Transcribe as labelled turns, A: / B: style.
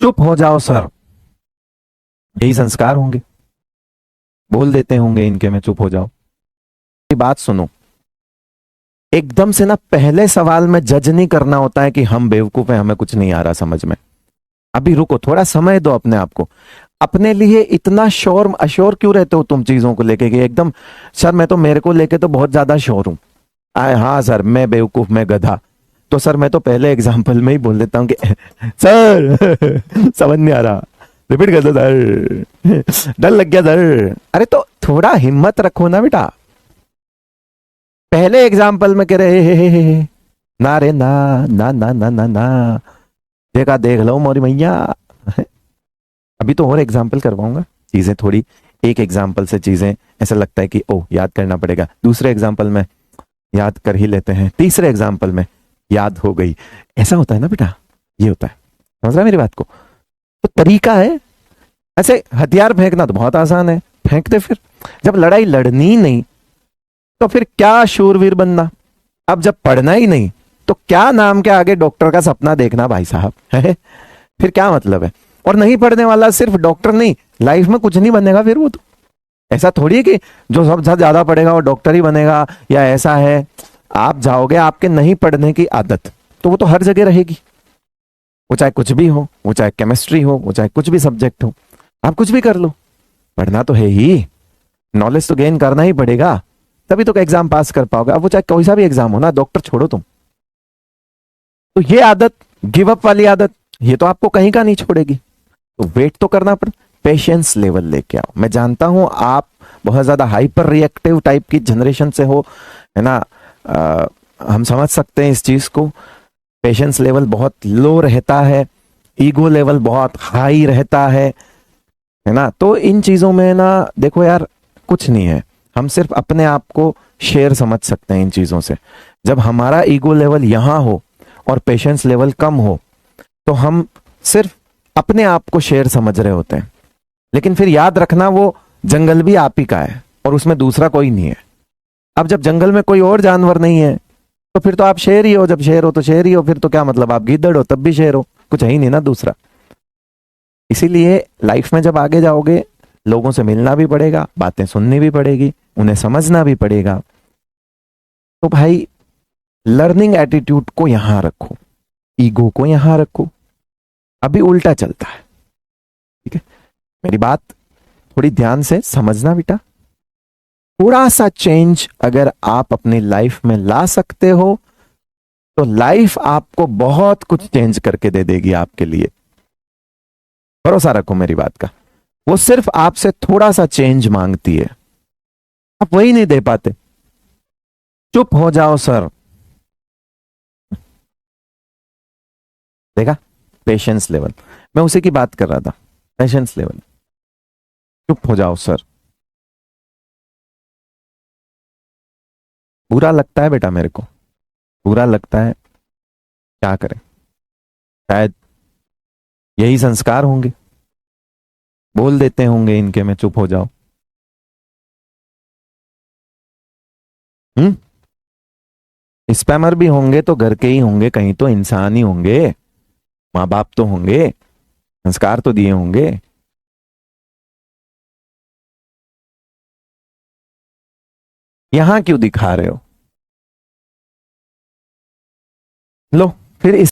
A: चुप हो जाओ सर, यही संस्कार होंगे। बोल देते होंगे इनके में चुप हो जाओ। ये बात सुनो, एकदम से ना पहले सवाल में जज नहीं करना होता है कि हम बेवकूफ हैं, हमें कुछ नहीं आ रहा समझ में। अभी रुको, थोड़ा समय दो अपने आप को। अपने लिए इतना श्योर अश्योर क्यों रहते हो तुम चीजों को लेके कि एकदम सर मैं तो मेरे को लेके तो बहुत ज्यादा श्योर हूं। हाँ सर मैं बेवकूफ, मैं गधा। तो सर मैं तो पहले एग्जाम्पल में ही बोल देता हूँ कि सर समझ नहीं आ रहा, रिपीट कर दो सर, डर लग गया सर। अरे तो थोड़ा हिम्मत रखो ना बेटा। पहले एग्जाम्पल में कह रहे हे, ना रे ना, ना ना ना ना ना, देखा देख लो मोरी मैया। अभी तो और एग्जाम्पल करवाऊंगा, चीजें थोड़ी एक एग्जाम्पल से चीजें ऐसा लगता है कि ओ याद करना पड़ेगा, दूसरे एग्जाम्पल में याद कर ही लेते हैं, तीसरे एग्जाम्पल में याद हो गई। ऐसा होता है ना बेटा, ये होता है। समझ रहा है मेरी बात को? तो तरीका है। ऐसे हथियार फेंकना तो बहुत आसान है, फेंक दे फिर। जब लड़ाई लड़नी ही नहीं तो फिर क्या शूरवीर बनना। अब जब पढ़ना ही नहीं तो क्या नाम के आगे डॉक्टर का सपना देखना भाई साहब है? फिर क्या मतलब है? और नहीं पढ़ने वाला सिर्फ डॉक्टर नहीं, लाइफ में कुछ नहीं बनेगा फिर वो तो। ऐसा थोड़ी है कि जो सबसे ज्यादा पढ़ेगा वो डॉक्टर ही बनेगा, या ऐसा है। आप जाओगे, आपके नहीं पढ़ने की आदत तो वो तो हर जगह रहेगी। वो चाहे कुछ भी हो, वो चाहे केमिस्ट्री हो, वो चाहे कुछ भी सब्जेक्ट हो, आप कुछ भी कर लो, पढ़ना तो है ही। नॉलेज तो गेन करना ही पड़ेगा, तभी तो एग्जाम पास कर पाओगे। अब वो चाहे कोई सा भी एग्जाम हो ना, डॉक्टर छोड़ो तुम। तो ये आदत, गिव अप वाली आदत, ये तो आपको कहीं का नहीं छोड़ेगी। तो वेट तो करना पड़, पेशेंस लेवल लेके आओ। मैं जानता हूं आप बहुत ज्यादा हाइपर रिएक्टिव टाइप की जनरेशन से हो, है ना। हम समझ सकते हैं इस चीज को। पेशेंस लेवल बहुत लो रहता है, ईगो लेवल बहुत हाई रहता है ना। तो इन चीजों में ना देखो यार, कुछ नहीं है। हम सिर्फ अपने आप को शेयर समझ सकते हैं इन चीजों से। जब हमारा ईगो लेवल यहां हो और पेशेंस लेवल कम हो तो हम सिर्फ अपने आप को शेर समझ रहे होते हैं। लेकिन फिर याद रखना, वो जंगल भी आप ही का है और उसमें दूसरा कोई नहीं है। अब जब जंगल में कोई और जानवर नहीं है तो फिर तो आप शेर ही हो। जब शेर हो तो शेर ही हो, फिर तो क्या मतलब, आप गीदड़ हो तब भी शेर हो, कुछ है ही नहीं ना दूसरा। इसीलिए लाइफ में जब आगे जाओगे, लोगों से मिलना भी पड़ेगा, बातें सुननी भी पड़ेगी, उन्हें समझना भी पड़ेगा। तो भाई लर्निंग एटीट्यूड को यहां रखो, ईगो को यहां रखो। अभी उल्टा चलता है, ठीक है। मेरी बात थोड़ी ध्यान से समझना बेटा। थोड़ा सा चेंज अगर आप अपनी लाइफ में ला सकते हो तो लाइफ आपको बहुत कुछ चेंज करके दे देगी आपके लिए। भरोसा रखो मेरी बात का। वो सिर्फ आपसे थोड़ा सा चेंज मांगती है, आप वही नहीं दे पाते। चुप हो जाओ सर, देखा, पेशेंस लेवल। मैं उसी की बात कर रहा था, पेशेंस लेवल। चुप हो जाओ सर। बुरा लगता है बेटा मेरे को, बुरा लगता है, क्या करें। शायद यही संस्कार होंगे। बोल देते होंगे इनके में चुप हो जाओ। हम्म। स्पैमर भी होंगे तो घर के ही होंगे, कहीं तो इंसान ही होंगे, माँ बाप तो होंगे, संस्कार तो दिए होंगे। यहां क्यों दिखा रहे हो? लो फिर इस